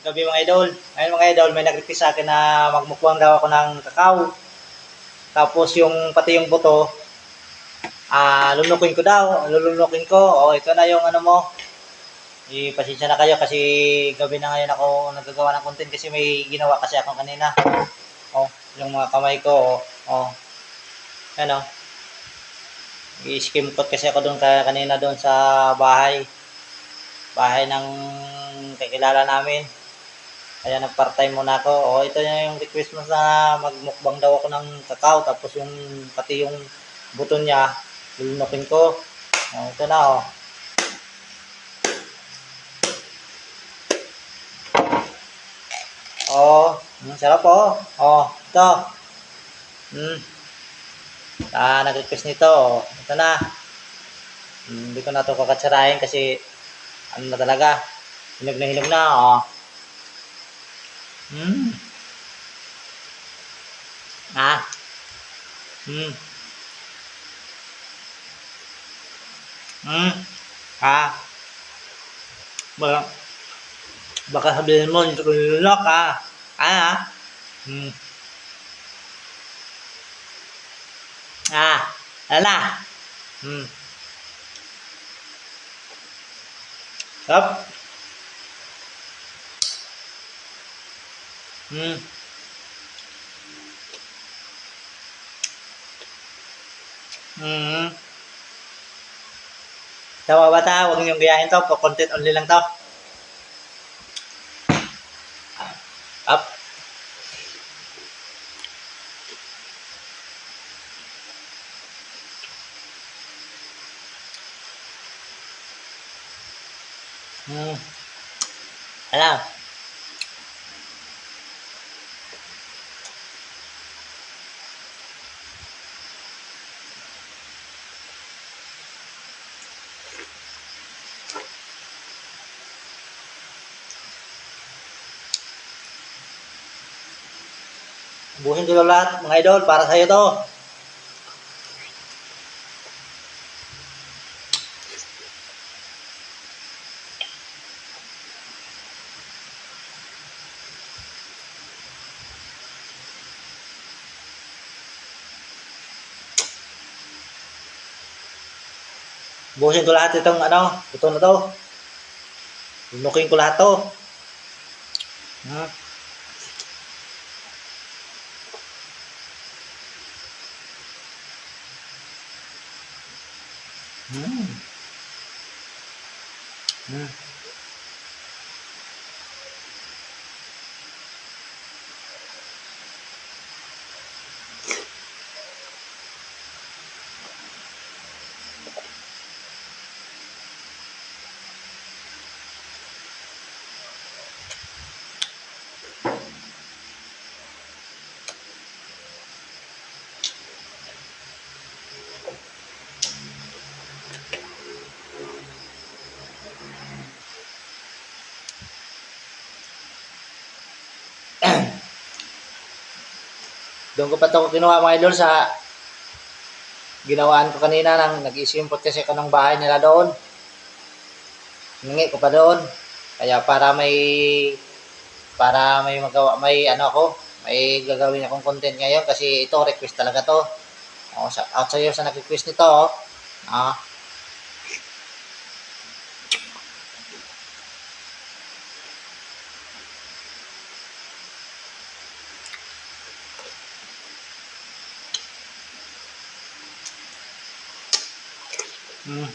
gabi mga idol. Ayun mga idol, may nag-request sa akin na magmukbang daw ako ng kakao. Tapos yung pati yung buto, lulunukin ko daw. Lulunukin ko. O, ito na yung ano mo. Pasensya na kayo kasi gabi na ngayon ako nagagawa ng content kasi may ginawa kasi ako kanina. O, yung mga kamay ko. O, ano. I-skim coat kasi ako doon kanina doon sa bahay. Bahay ng kakilala namin. Kaya nag-part-time muna ako. O, ito na yung request mo na magmukbang daw ako ng kakao. Tapos yung, pati yung buto niya, lulunukin ko. O, ito na o. O, sarap o. O, ito. Nag-request nito. O, ito na. Hindi ko na ito kakatsarahin kasi ano na talaga. Hinog na. O. Mm. Ah. Mm. Mm. Ah. Baka sabihin mo, hindi ko nilunok Hmm. Ala. Hmm. Up. Hmm. Hmm. Tawa bata, huwag niyong gayahin to. Content only lang to. Up. Hmm. Ala. Buhin ko lahat, mga idol, para sa'yo to. Buhin ko lahat itong ito na to. Lunukin ko lahat to. Hmm. Hmm. Hmm. Doon ko pa ito kinuha mga idol sa ginawaan ko kanina nang nag-isimpot kasi ako ng bahay nila doon. Hingi ko pa doon. Kaya para may magawa, may ako, may gagawin akong content ngayon kasi ito request talaga to. O, out sa'yo sa nag-request nito. Ah. Hmm.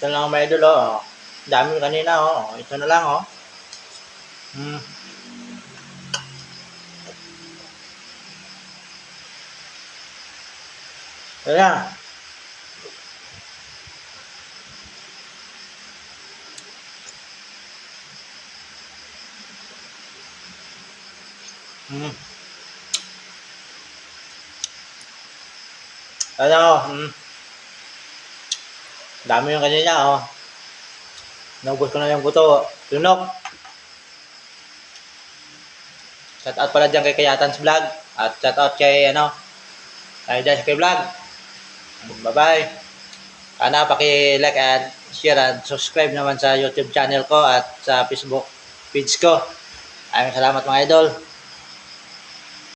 Ito lang mga idol oh. Dami kanina oh. Ito na lang oh. Hmm. Kaya. Hmm. Hmm. Dami yung kanina, oh. Naubos ko na yung buto. Lunok. Shout out pala dyan kay Kayatans Vlog. At shout out kay, kay Jessica Vlog. Bye-bye. Sana paki-like at share at subscribe naman sa YouTube channel ko at sa Facebook page ko. Maraming salamat mga idol.